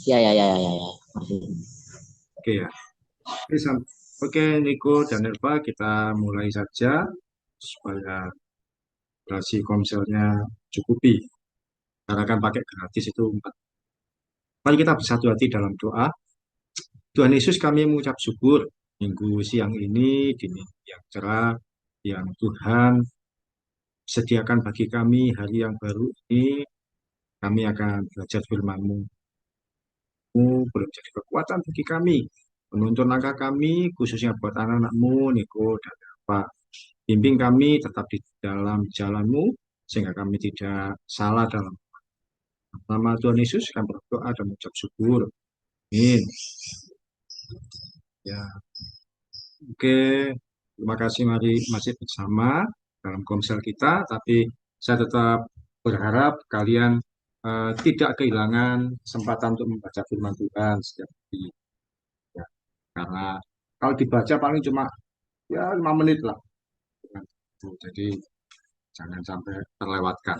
Ya, ya, ya, ya, ya, ya. Masih. Oke ya. Oke, oke, Niko dan Elva, kita mulai saja supaya durasi komselnya cukupi. Karena kan pakai gratis itu 4. Mari kita bersatu hati dalam doa. Tuhan Yesus, kami mengucap syukur minggu siang ini di minggu yang cerah, yang Tuhan sediakan bagi kami hari yang baru ini. Kami akan belajar firman-Mu. Boleh menjadi kekuatan bagi kami. Menuntun langkah kami, khususnya buat anak-anak-Mu, Niko dan Pak. Bimbing kami tetap di dalam jalan-Mu, sehingga kami tidak salah dalam nama Tuhan Yesus. Kami berdoa dan mengucap syukur. Amin. Ya, oke. Terima kasih, mari masih bersama dalam komsel kita. Tapi saya tetap berharap kalian tidak kehilangan kesempatan untuk membaca firman Tuhan setiap hari. Ya, karena kalau dibaca paling cuma ya 5 menit lah. Jadi jangan sampai terlewatkan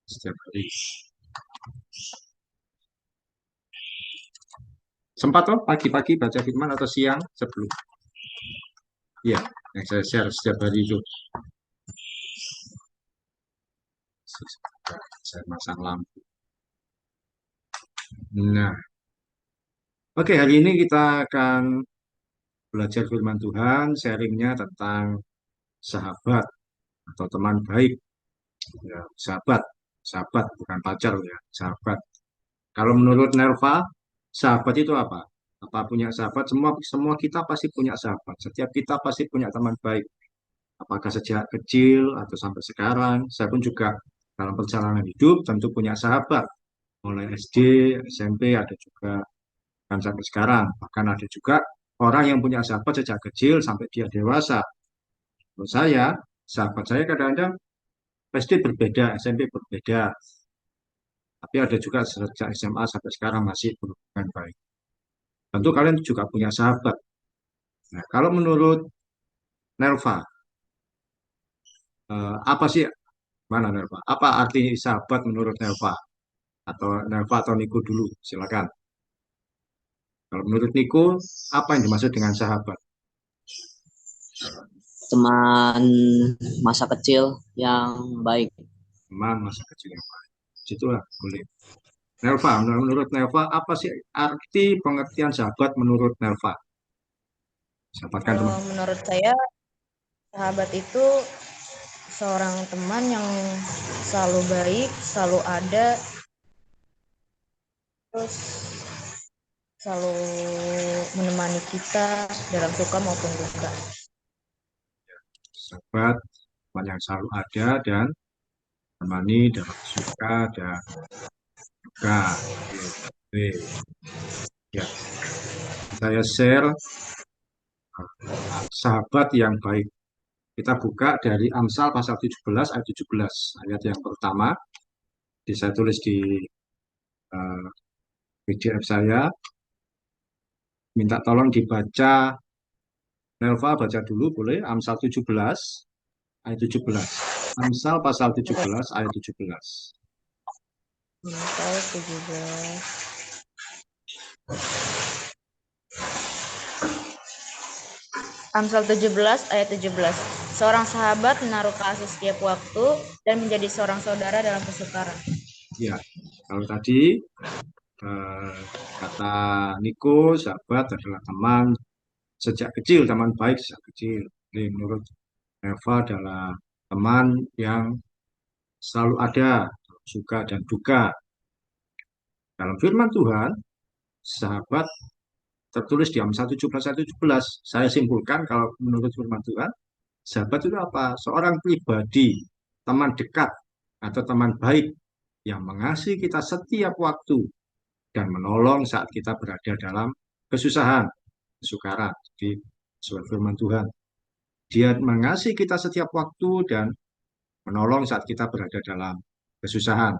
setiap hari. Sempat toh pagi-pagi baca firman atau siang sebelum? Iya, yang saya share setiap hari itu. Saya masang lampu. Nah, oke, hari ini kita akan belajar firman Tuhan, sharingnya tentang sahabat atau teman baik. Ya, sahabat, sahabat bukan pacar ya, sahabat. Kalau menurut Nerva, sahabat itu apa? Apa punya sahabat? Semua semua kita pasti punya sahabat. Setiap kita pasti punya teman baik. Apakah sejak kecil atau sampai sekarang. Saya pun juga dalam perjalanan hidup tentu punya sahabat. Mulai SD, SMP ada juga kan sampai sekarang. Bahkan ada juga orang yang punya sahabat sejak kecil sampai dia dewasa. Menurut saya, sahabat saya kadang-kadang SD berbeda, SMP berbeda. Tapi ada juga sejak SMA sampai sekarang masih berhubungan baik. Tentu kalian juga punya sahabat. Nah, kalau menurut Nelva, apa sih, mana Nelva? Apa arti sahabat menurut Nelva? Atau Nelva atau Niko dulu, silakan. Kalau menurut Niko, apa yang dimaksud dengan sahabat? Teman masa kecil yang baik. Teman masa kecil yang baik. Situlah, boleh. Nelva, menurut Nelva, apa sih arti pengertian sahabat menurut Nelva? Sahabat kan Kalau teman. menurut saya, sahabat itu seorang teman yang selalu baik, selalu ada, terus selalu menemani kita dalam suka maupun duka. Sahabat, teman yang selalu ada dan menemani dalam suka dan duka. Oke, ya, saya share sahabat yang baik. Kita buka dari Amsal pasal 17 ayat 17. Ayat yang pertama, saya tulis di uh, PDF saya. Minta tolong dibaca. Nelva baca dulu boleh. Amsal 17 ayat 17. Amsal pasal 17 ayat 17. Amsal 17. Amsal 17 ayat 17. Seorang sahabat menaruh kasih setiap waktu dan menjadi seorang saudara dalam kesukaran. Ya, kalau tadi eh, kata Niko, sahabat adalah teman sejak kecil, teman baik sejak kecil. Jadi menurut Eva adalah teman yang selalu ada, suka dan duka. Dalam firman Tuhan, sahabat tertulis di Amsal 17 ayat 17. Saya simpulkan kalau menurut firman Tuhan, sahabat itu apa? Seorang pribadi, teman dekat atau teman baik yang mengasihi kita setiap waktu dan menolong saat kita berada dalam kesusahan, kesukaran. Jadi, sesuai firman Tuhan. Dia mengasihi kita setiap waktu dan menolong saat kita berada dalam kesusahan.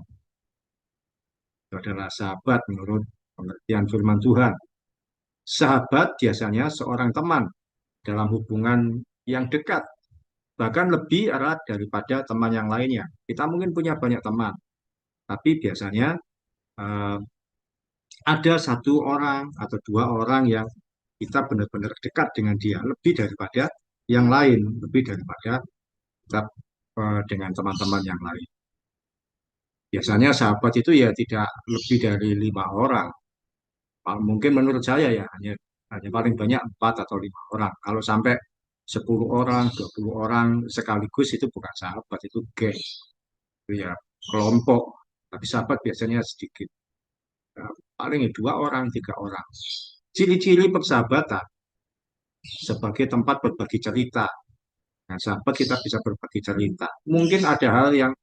Itu adalah sahabat menurut pengertian firman Tuhan. Sahabat biasanya seorang teman dalam hubungan yang dekat, bahkan lebih erat daripada teman yang lainnya. Kita mungkin punya banyak teman, tapi biasanya eh, ada satu orang atau dua orang yang kita benar-benar dekat dengan dia, lebih daripada yang lain, lebih daripada kita dengan teman-teman yang lain. Biasanya sahabat itu ya tidak lebih dari 5 orang. Mungkin menurut saya ya hanya hanya paling banyak 4 atau 5 orang. Kalau sampai 10 orang, 20 orang sekaligus itu bukan sahabat, itu geng, itu ya kelompok. Tapi sahabat biasanya sedikit. Nah, paling 2 orang, 3 orang. Ciri-ciri persahabatan sebagai tempat berbagi cerita. Nah, sahabat kita bisa berbagi cerita. Mungkin ada hal yang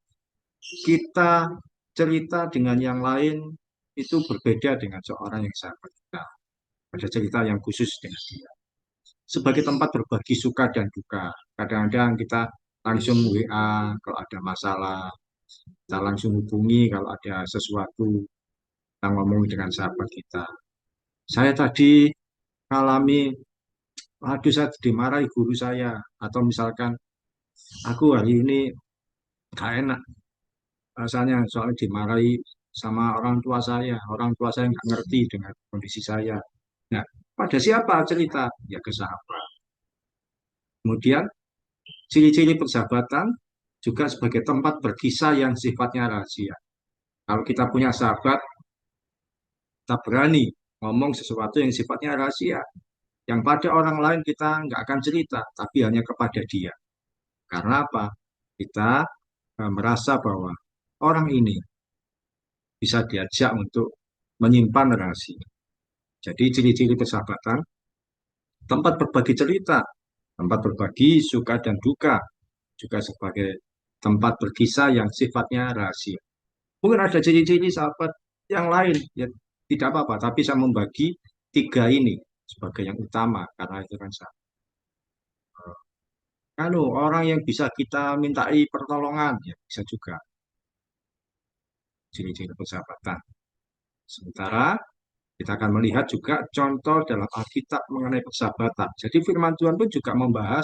kita cerita dengan yang lain itu berbeda dengan seorang yang sahabat kita. Ada cerita yang khusus dengan dia. Sebagai tempat berbagi suka dan duka. Kadang-kadang kita langsung WA kalau ada masalah, kita langsung hubungi kalau ada sesuatu, kita ngomong dengan sahabat kita. Saya tadi mengalami, aduh saya dimarahi guru saya, atau misalkan aku hari ini gak enak, rasanya soalnya dimarahi sama orang tua saya nggak ngerti dengan kondisi saya. Nah, pada siapa cerita? Ya ke sahabat. Kemudian ciri-ciri persahabatan juga sebagai tempat berkisah yang sifatnya rahasia. Kalau kita punya sahabat, kita berani ngomong sesuatu yang sifatnya rahasia. Yang pada orang lain kita nggak akan cerita, tapi hanya kepada dia. Karena apa? Kita merasa bahwa orang ini bisa diajak untuk menyimpan rahasia. Jadi ciri-ciri persahabatan, tempat berbagi cerita, tempat berbagi suka dan duka, juga sebagai tempat berkisah yang sifatnya rahasia. Mungkin ada ciri-ciri sahabat yang lain, ya tidak apa-apa, tapi saya membagi 3 ini sebagai yang utama, karena itu kan sahabat. Orang yang bisa kita mintai pertolongan, ya bisa juga ciri-ciri persahabatan. Sementara kita akan melihat juga contoh dalam Alkitab mengenai persahabatan. Jadi firman Tuhan pun juga membahas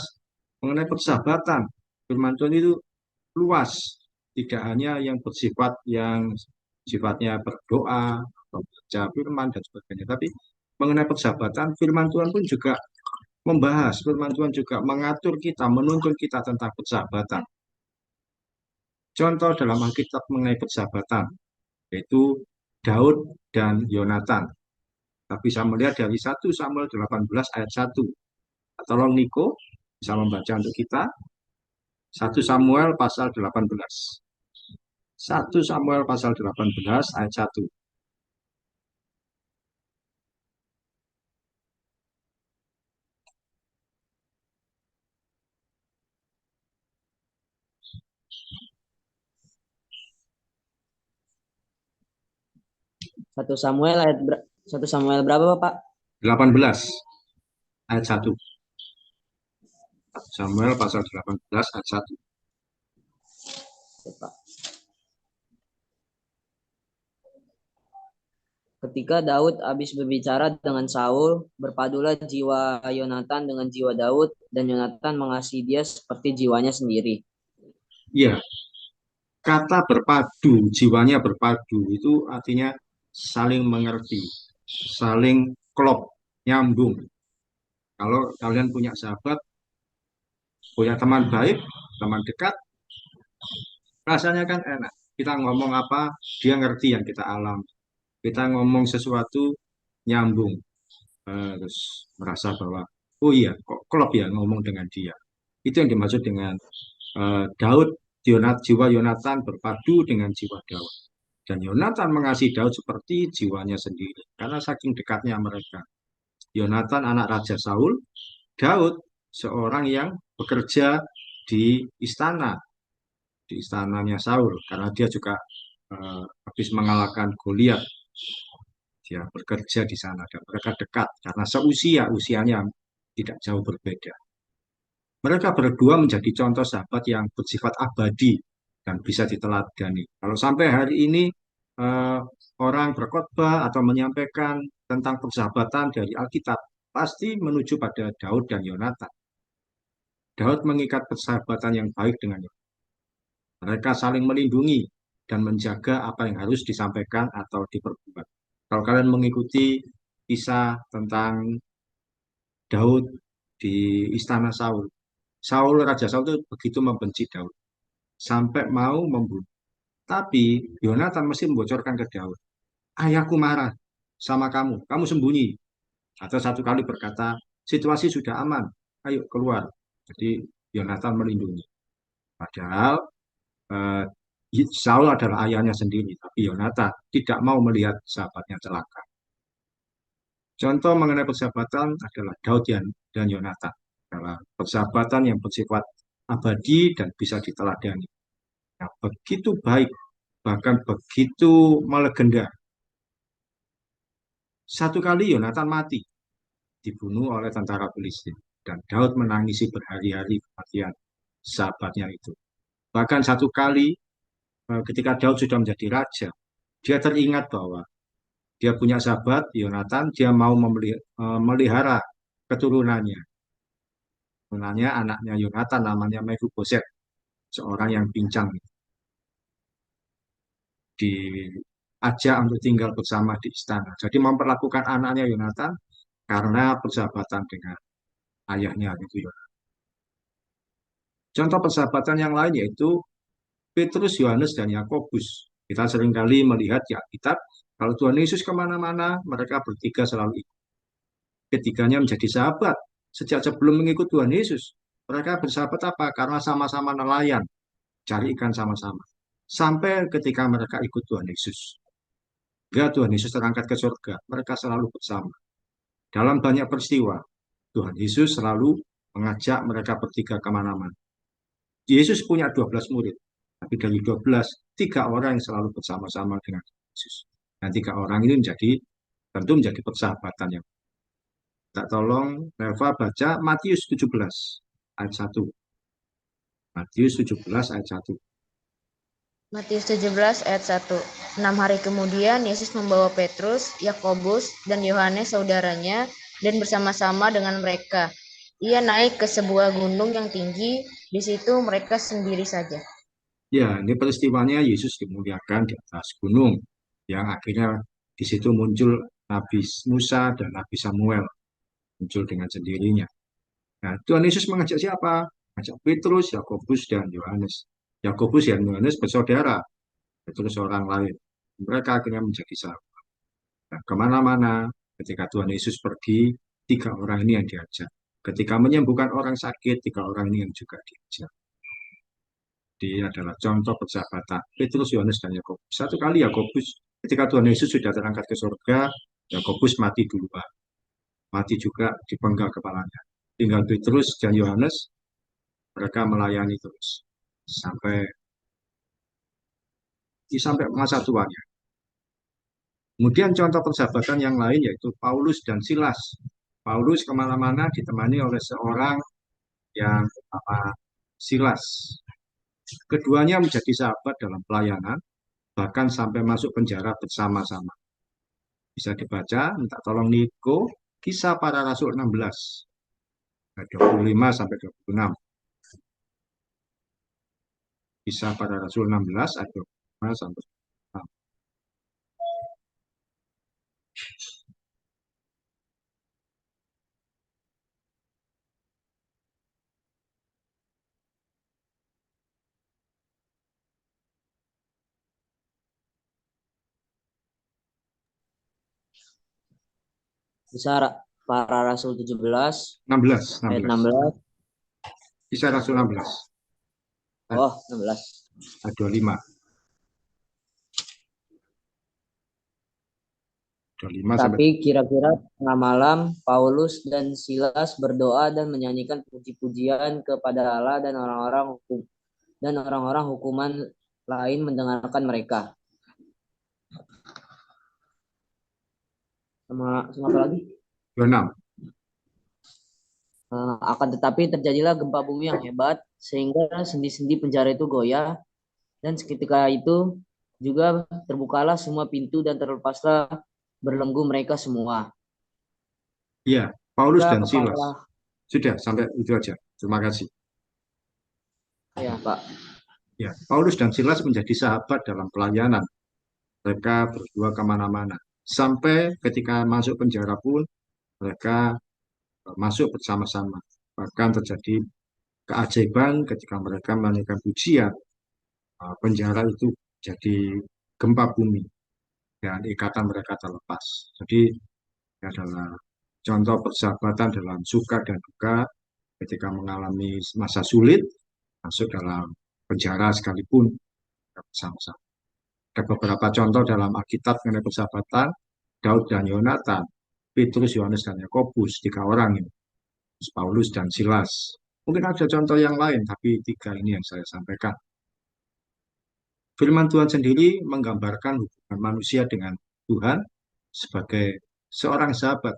mengenai persahabatan. Firman Tuhan itu luas, tidak hanya yang bersifat yang sifatnya berdoa, atau baca firman dan sebagainya. Tapi mengenai persahabatan, firman Tuhan pun juga membahas, firman Tuhan juga mengatur kita, menuntun kita tentang persahabatan. Contoh dalam Alkitab mengenai persahabatan, yaitu Daud dan Yonatan. Tapi bisa melihat dari 1 Samuel 18 ayat 1. Tolong Niko bisa membaca untuk kita. 1 Samuel pasal 18. 1 Samuel pasal 18 ayat 1. Satu Samuel berapa, Pak? 18 ayat 1. Samuel pasal 18 ayat 1. Oke, Pak. Ketika Daud habis berbicara dengan Saul, berpadulah jiwa Yonatan dengan jiwa Daud, dan Yonatan mengasihi dia seperti jiwanya sendiri. Ya, kata berpadu, jiwanya berpadu itu artinya saling mengerti, saling klop, nyambung. Kalau kalian punya sahabat, punya teman baik, teman dekat, rasanya kan enak. Kita ngomong apa, dia ngerti yang kita alami. Kita ngomong sesuatu, nyambung. Terus merasa bahwa, oh iya, kok klop ya ngomong dengan dia. Itu yang dimaksud dengan Daud, jiwa Yonatan berpadu dengan jiwa Daud. Dan Yonatan mengasihi Daud seperti jiwanya sendiri. Karena saking dekatnya mereka. Yonatan anak Raja Saul, Daud seorang yang bekerja di istana, di istananya Saul. Karena dia juga habis mengalahkan Goliat. Dia bekerja di sana dan mereka dekat karena usianya tidak jauh berbeda. Mereka berdua menjadi contoh sahabat yang bersifat abadi dan bisa diteladani. Kalau sampai hari ini eh, orang berkhotbah atau menyampaikan tentang persahabatan dari Alkitab, pasti menuju pada Daud dan Yonatan. Daud mengikat persahabatan yang baik dengan Yonatan. Mereka saling melindungi dan menjaga apa yang harus disampaikan atau diperbuat. Kalau kalian mengikuti kisah tentang Daud di istana Saul, Raja Saul itu begitu membenci Daud sampai mau membunuh. Tapi Yonatan mesti membocorkan ke Daud, ayahku marah sama kamu, kamu sembunyi. Atau satu kali berkata, situasi sudah aman, ayo keluar. Jadi Yonatan melindungi. Padahal eh, Saul adalah ayahnya sendiri, tapi Yonatan tidak mau melihat sahabatnya celaka. Contoh mengenai persahabatan adalah Daud dan Yonatan. Adalah persahabatan yang bersifat abadi dan bisa diteladani. Nah, begitu baik, bahkan begitu melegenda. Satu kali Yonatan mati, dibunuh oleh tentara Filistin. Dan Daud menangisi berhari-hari kematian sahabatnya itu. Bahkan satu kali ketika Daud sudah menjadi raja, dia teringat bahwa dia punya sahabat Yonatan, dia mau melihara keturunannya. Keturunannya anaknya Yonatan namanya Mephiboset, seorang yang pincang, diajak untuk tinggal bersama di istana. Jadi memperlakukan anaknya Yonatan karena persahabatan dengan ayahnya gitu ya. Contoh persahabatan yang lain yaitu Petrus, Yohanes, dan Yakobus. Kita seringkali melihat di Alkitab, kalau Tuhan Yesus kemana-mana, mereka bertiga selalu ikut. Ketiganya menjadi sahabat. Sejak sebelum mengikut Tuhan Yesus, mereka bersahabat apa? Karena sama-sama nelayan, cari ikan sama-sama. Sampai ketika mereka ikut Tuhan Yesus. Hingga Tuhan Yesus terangkat ke surga, mereka selalu bersama. Dalam banyak peristiwa, Tuhan Yesus selalu mengajak mereka bertiga kemana-mana. Yesus punya 12 murid, tapi dari 12, 3 orang yang selalu bersama-sama dengan Yesus. Dan 3 orang ini tentu menjadi persahabatan yang. Tak tolong Reva baca Matius 17 ayat 1. Matius 17 ayat 1. Matius 17 ayat 1. 6 hari kemudian Yesus membawa Petrus, Yakobus, dan Yohanes saudaranya dan bersama-sama dengan mereka. Ia naik ke sebuah gunung yang tinggi, di situ mereka sendiri saja. Ya, ini peristiwanya Yesus dimuliakan di atas gunung yang akhirnya di situ muncul Nabi Musa dan Nabi Samuel muncul dengan sendirinya. Nah, Tuhan Yesus mengajak siapa? Mengajak Petrus, Yakobus, dan Yohanes. Yakobus dan Yohanes bersaudara, Petrus orang lain. Mereka akhirnya menjadi sahabat. Nah, kemana-mana ketika Tuhan Yesus pergi, 3 orang ini yang diajak. Ketika menyembuhkan orang sakit, 3 orang ini yang juga diajak. Dia adalah contoh persahabatan Petrus, Yohanes, dan Yakobus. Satu kali Yakobus, ketika Tuhan Yesus sudah terangkat ke surga, Yakobus mati duluan. Mati juga dipenggal kepalanya. Tinggal Petrus dan Yohanes, mereka melayani terus sampai masa tuanya. Kemudian contoh persahabatan yang lain yaitu Paulus dan Silas. Paulus kemana-mana ditemani oleh seorang yang bernama Silas. Keduanya menjadi sahabat dalam pelayanan, bahkan sampai masuk penjara bersama-sama. Bisa dibaca, minta tolong Niko, Kisah Para Rasul 16, ayat 25 sampai 26. Kisah Para Rasul 16 ayat 25 sampai 26. Kisah Para Rasul 17 16, ayat 16. 16. Kisah Rasul 16 Oh, 16. ayat 25. 25 sampai Tapi kira-kira tengah malam, Paulus dan Silas berdoa dan menyanyikan puji-pujian kepada Allah dan orang-orang hukuman lain mendengarkan mereka. Sama apa lagi? 26. Akan tetapi terjadilah gempa bumi yang hebat sehingga sendi-sendi penjara itu goyah, dan seketika itu juga terbukalah semua pintu dan terlepaslah berlenggu mereka semua. Iya, Paulus Maka dan Silas. kepala, Sudah, sampai itu aja. Terima kasih. ya Pak, Ya, Paulus dan Silas menjadi sahabat dalam pelayanan. Mereka berdua kemana-mana. Sampai ketika masuk penjara pun mereka masuk bersama-sama. Bahkan terjadi keajaiban ketika mereka menyanyikan pujian, penjara itu jadi gempa bumi dan ikatan mereka terlepas. Jadi ini adalah contoh persahabatan dalam suka dan duka ketika mengalami masa sulit, masuk dalam penjara sekalipun bersama-sama. Ada beberapa contoh dalam Alkitab mengenai persahabatan, Daud dan Yonatan, Petrus, Yohanes, dan Yakobus, 3 orang ini, Paulus dan Silas. Mungkin ada contoh yang lain, tapi 3 ini yang saya sampaikan. Firman Tuhan sendiri menggambarkan hubungan manusia dengan Tuhan sebagai seorang sahabat.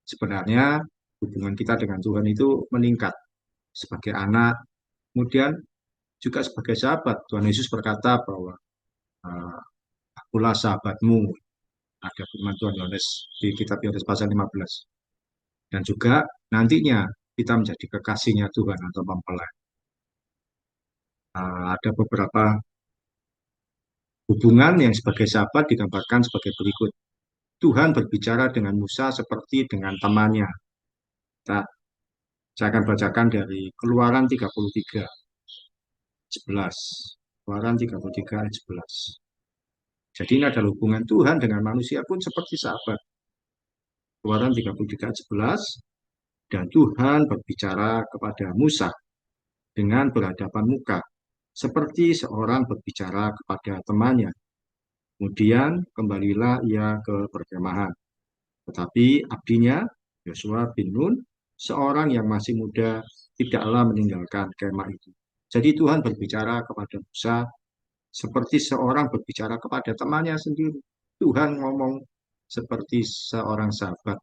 Sebenarnya hubungan kita dengan Tuhan itu meningkat sebagai anak, kemudian juga sebagai sahabat. Tuhan Yesus berkata bahwa akulah sahabatmu. Ada firman Tuhan Yohanes di kitab Yohanes pasal 15. Dan juga nantinya kita menjadi kekasihnya Tuhan atau mempelai. Ada beberapa hubungan yang sebagai sahabat digambarkan sebagai berikut. Tuhan berbicara dengan Musa seperti dengan temannya. Saya akan bacakan dari Keluaran 33, 11. Keluaran 33 ayat 11. Jadi ini adalah hubungan Tuhan dengan manusia pun seperti sahabat. Keluaran 33 ayat 11. Dan Tuhan berbicara kepada Musa dengan berhadapan muka, seperti seorang berbicara kepada temannya. Kemudian kembalilah ia ke perkemahan. Tetapi abdinya, Yosua bin Nun, seorang yang masih muda, tidaklah meninggalkan kemah itu. Jadi Tuhan berbicara kepada Musa seperti seorang berbicara kepada temannya sendiri. Tuhan ngomong seperti seorang sahabat.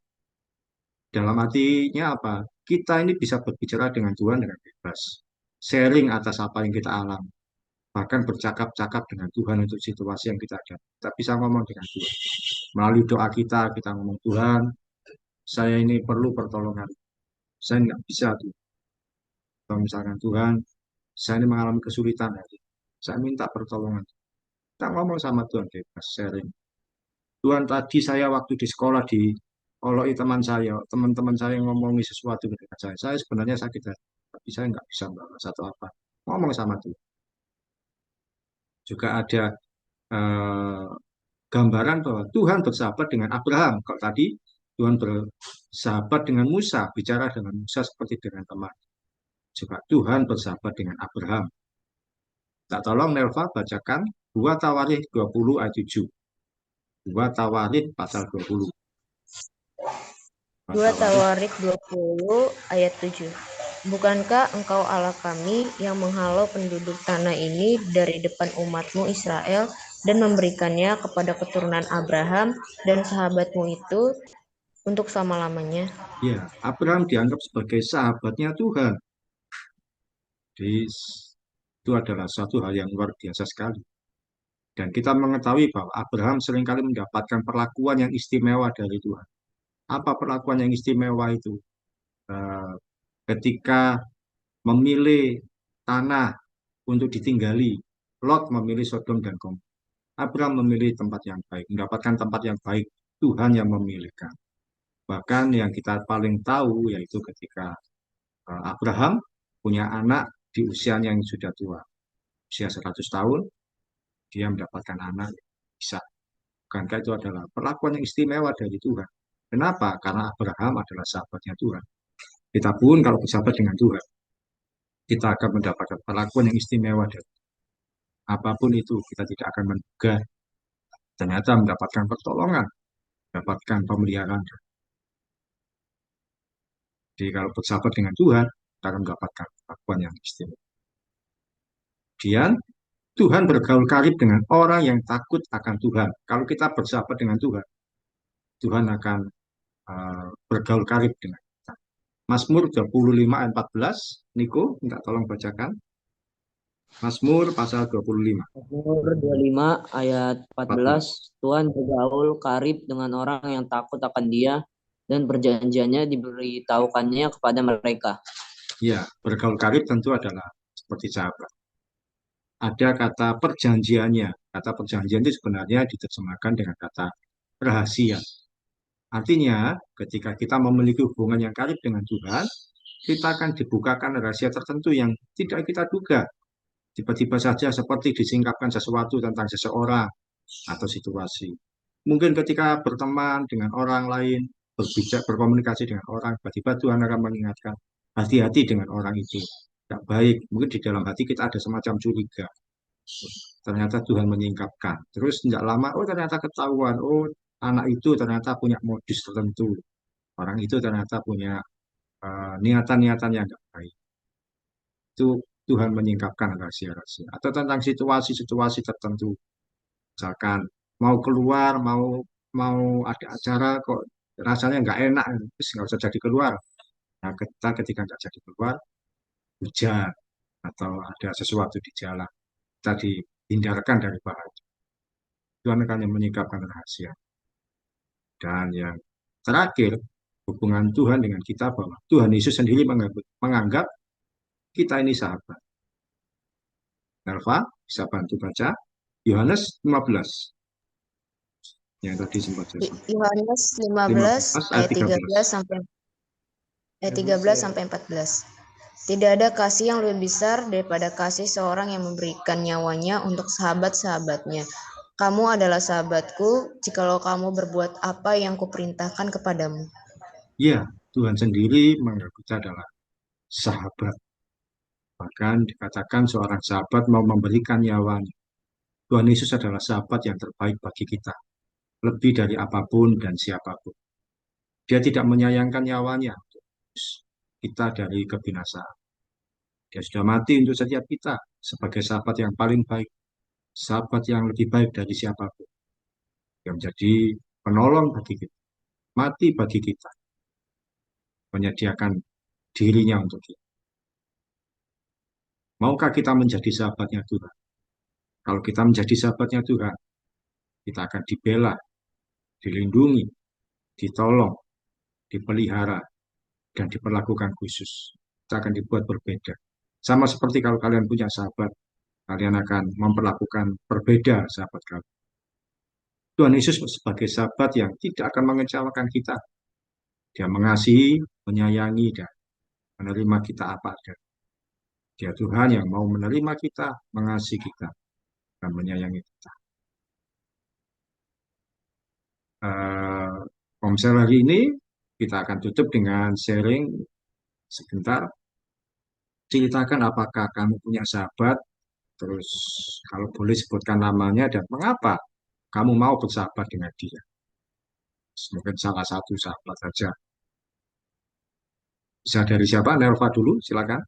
Dalam artinya apa? Kita ini bisa berbicara dengan Tuhan dengan bebas. Sharing atas apa yang kita alami. Bahkan bercakap-cakap dengan Tuhan untuk situasi yang kita ada. Kita bisa ngomong dengan Tuhan. Melalui doa kita ngomong, Tuhan, saya ini perlu pertolongan. Saya nggak bisa tuh. Kalau misalkan Tuhan, saya ini mengalami kesulitan. Saya minta pertolongan. Kita ngomong sama Tuhan, bebas sharing. Tuhan, tadi saya waktu di sekolah oloi teman saya, teman-teman saya ngomongi sesuatu dengan saya. Saya sebenarnya sakit hati, tapi saya nggak bisa membalas atau apa. Ngomong sama Tuhan. Juga ada eh, gambaran bahwa Tuhan bersahabat dengan Abraham. Kalau tadi Tuhan bersahabat dengan Musa, bicara dengan Musa seperti dengan teman. Juga Tuhan bersahabat dengan Abraham. Tak tolong Nelva bacakan 2 Tawarikh 20 ayat 7. 2 Tawarikh pasal 20. 2 Tawarikh 20 ayat 7. Bukankah engkau Allah kami yang menghalau penduduk tanah ini dari depan umatmu Israel dan memberikannya kepada keturunan Abraham dan sahabatmu itu untuk selama-lamanya? Ya, Abraham dianggap sebagai sahabatnya Tuhan. Jadi, itu adalah suatu hal yang luar biasa sekali. Dan kita mengetahui bahwa Abraham seringkali mendapatkan perlakuan yang istimewa dari Tuhan. Apa perlakuan yang istimewa itu? Ketika memilih tanah untuk ditinggali, Lot memilih Sodom dan Gomora. Abraham memilih tempat yang baik, mendapatkan tempat yang baik. Tuhan yang memilihkan. Bahkan yang kita paling tahu yaitu ketika Abraham punya anak di usia yang sudah tua, usia 100 tahun, dia mendapatkan anak bisa. Bukankah itu adalah perlakuan yang istimewa dari Tuhan? Kenapa? Karena Abraham adalah sahabatnya Tuhan. Kita pun kalau bersahabat dengan Tuhan, kita akan mendapatkan perlakuan yang istimewa dari apapun itu. Kita tidak akan menduga ternyata mendapatkan pertolongan, mendapatkan pemeliharaan. Jadi kalau bersahabat dengan Tuhan, kita akan mendapatkan perlakuan yang istimewa. Kemudian Tuhan bergaul karib dengan orang yang takut akan Tuhan. Kalau kita bersahabat dengan Tuhan, Tuhan akan bergaul karib dengan kita. Mazmur 25 ayat 14, Niko, minta tolong bacakan. Mazmur pasal 25. Mazmur 25 ayat 14, Tuhan bergaul karib dengan orang yang takut akan Dia dan perjanjiannya diberitahukannya kepada mereka. Ya, bergaul karib tentu adalah seperti sahabat. Ada kata perjanjiannya. Kata perjanjian itu sebenarnya diterjemahkan dengan kata rahasia. Artinya, ketika kita memiliki hubungan yang karib dengan Tuhan, kita akan dibukakan rahasia tertentu yang tidak kita duga. Tiba-tiba saja seperti disingkapkan sesuatu tentang seseorang atau situasi. Mungkin ketika berteman dengan orang lain, berbicara, berkomunikasi dengan orang, tiba-tiba Tuhan akan mengingatkan, hati-hati dengan orang itu. Tidak baik. Mungkin di dalam hati kita ada semacam curiga. Ternyata Tuhan menyingkapkan. Terus tidak lama, oh ternyata ketahuan, oh anak itu ternyata punya modus tertentu. Orang itu ternyata punya niatan-niatan yang tidak baik. Itu Tuhan menyingkapkan rahasia-rahasia. Atau tentang situasi-situasi tertentu. Misalkan mau keluar, mau ada acara kok rasanya nggak enak, terus nggak usah jadi keluar. Nah, kita ketika nggak jadi keluar, hujan atau ada sesuatu di jalan, kita dihindarkan dari bahaya. Tuhan akan menyingkapkan rahasia. Dan yang terakhir, hubungan Tuhan dengan kita bahwa Tuhan Yesus sendiri menganggap kita ini sahabat. Nelva, bisa bantu baca Yohanes 15 yang tadi sempat saya sampaikan. Yohanes 15 ayat ayat 13 sampai 14. Tidak ada kasih yang lebih besar daripada kasih seorang yang memberikan nyawanya untuk sahabat-sahabatnya. Kamu adalah sahabatku jikalau kamu berbuat apa yang kuperintahkan kepadamu. Ya, Tuhan sendiri menganggap kita adalah sahabat. Bahkan dikatakan seorang sahabat mau memberikan nyawanya. Tuhan Yesus adalah sahabat yang terbaik bagi kita. Lebih dari apapun dan siapapun. Dia tidak menyayangkan nyawanya untuk kita dari kebinasaan. Dia sudah mati untuk setiap kita sebagai sahabat yang paling baik. Sahabat yang lebih baik dari siapapun. Yang menjadi penolong bagi kita. Mati bagi kita. Menyediakan dirinya untuk kita. Maukah kita menjadi sahabatnya Tuhan? Kalau kita menjadi sahabatnya Tuhan, kita akan dibela, dilindungi, ditolong, dipelihara, dan diperlakukan khusus. Kita akan dibuat berbeda. Sama seperti kalau kalian punya sahabat, kalian akan memperlakukan berbeda sahabat kalian. Tuhan Yesus sebagai sahabat yang tidak akan mengecewakan kita. Dia mengasihi, menyayangi, dan menerima kita apa adanya. Dia Tuhan yang mau menerima kita, mengasihi kita, dan menyayangi kita. Komsel hari ini kita akan tutup dengan sharing sebentar. Ceritakan apakah kamu punya sahabat, terus kalau boleh sebutkan namanya dan mengapa kamu mau bersahabat dengan dia. Mungkin salah satu sahabat saja. Bisa dari siapa? Nelva dulu, silakan.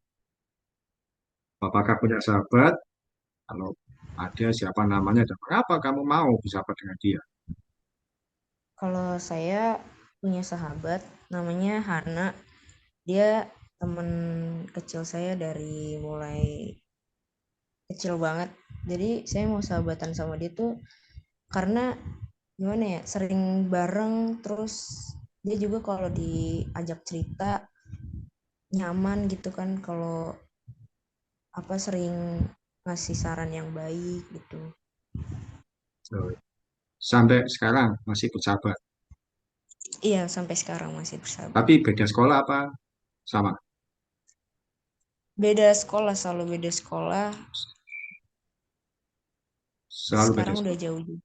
Apakah punya sahabat? Kalau ada, siapa namanya dan mengapa kamu mau bersahabat dengan dia? Kalau saya punya sahabat namanya Hana. Dia teman kecil saya dari mulai kecil banget. Jadi saya mau sahabatan sama dia tuh karena gimana ya, sering bareng, terus dia juga kalau diajak cerita nyaman gitu kan, kalau apa sering ngasih saran yang baik gitu. Sampai sekarang masih bersahabat. Iya, sampai sekarang masih bersahabat. Tapi beda sekolah apa? Sama? Beda sekolah, selalu beda sekolah. Selalu beda Sekarang udah sekolah. jauh.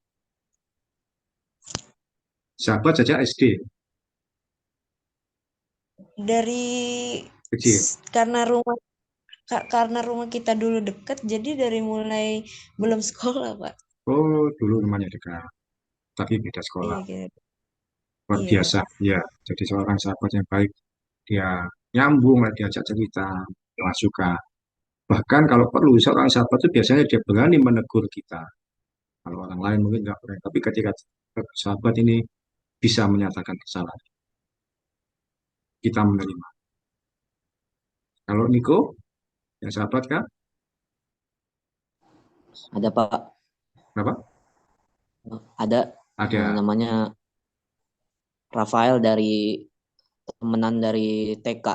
Sahabat saja SD, Dari kecil. karena rumah kita dulu deket, jadi dari mulai belum sekolah, Pak. Oh, dulu rumahnya dekat, tapi beda sekolah. Iya gitu. Luar Iya. biasa, ya. Jadi seorang sahabat yang baik, dia nyambung, diajak cerita, dia suka. Bahkan kalau perlu, seorang sahabat itu biasanya dia berani menegur kita. Kalau orang lain mungkin nggak berani, tapi ketika sahabat ini bisa menyatakan kesalahan, kita menerima. Kalau Niko, yang sahabat kan? Ada Pak, Berapa? ada Ada. namanya Rafael dari temenan dari TK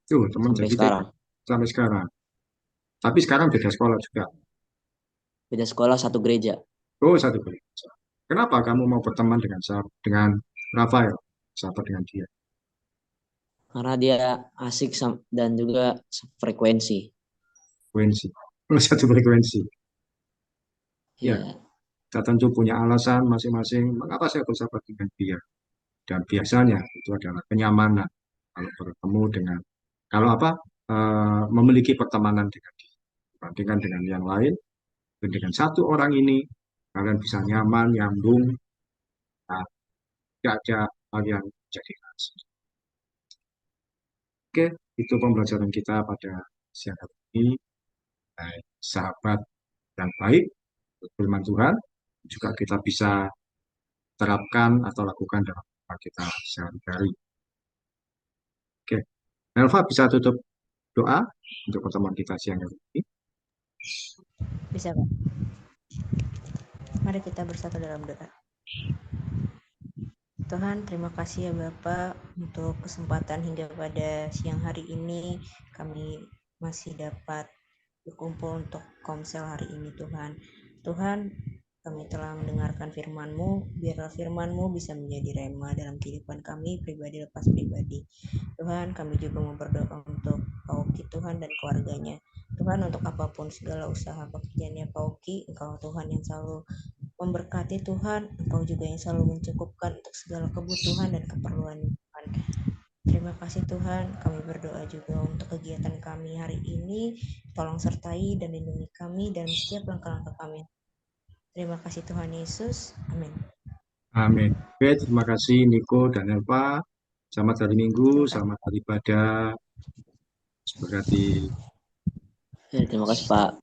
Tuh, teman sampai jadi sekarang. sampai sekarang. Tapi sekarang beda sekolah juga. Beda sekolah satu gereja. Oh, satu gereja. Kenapa kamu mau berteman dengan Rafael, sahabat dengan dia? Karena dia asik dan juga frekuensi. Frekuensi. Satu frekuensi. Ya, Ya, kita tentu punya alasan masing-masing mengapa saya bersahabat dengan dia. Dan biasanya itu adalah kenyamanan kalau bertemu dengan, kalau apa, memiliki pertemanan dengan dia. Dibandingkan dengan yang lain, dan dengan satu orang ini, kalian bisa nyaman, nyambung, nah, tidak ada hal yang jadi rahasia. Oke, itu pembelajaran kita pada siang hari ini. Baik, sahabat yang baik, firman Tuhan, juga kita bisa terapkan atau lakukan dalam kehidupan kita sehari-hari. Oke, Elva bisa tutup doa untuk pertemuan kita siang hari ini. Bisa, Pak. Mari kita bersatu dalam doa. Tuhan, terima kasih ya Bapak untuk kesempatan hingga pada siang hari ini kami masih dapat berkumpul untuk komsel hari ini Tuhan. Tuhan, kami telah mendengarkan firman-Mu, biarlah firman-Mu bisa menjadi rema dalam kehidupan kami pribadi lepas pribadi. Tuhan, kami juga mau berdoa untuk Pak Oki Tuhan dan keluarganya. Tuhan, untuk apapun segala usaha pekerjaannya Pak Oki, Engkau Tuhan yang selalu memberkati Tuhan, Engkau juga yang selalu mencukupkan untuk segala kebutuhan dan keperluan Tuhan. Terima kasih Tuhan, kami berdoa juga untuk kegiatan kami hari ini, tolong sertai dan lindungi kami dalam setiap langkah-langkah kami. Terima kasih Tuhan Yesus, amin. Amin. Oke, terima kasih Niko dan Elva. Selamat hari Minggu, selamat hari ibadah. Berkati. terima kasih Pak.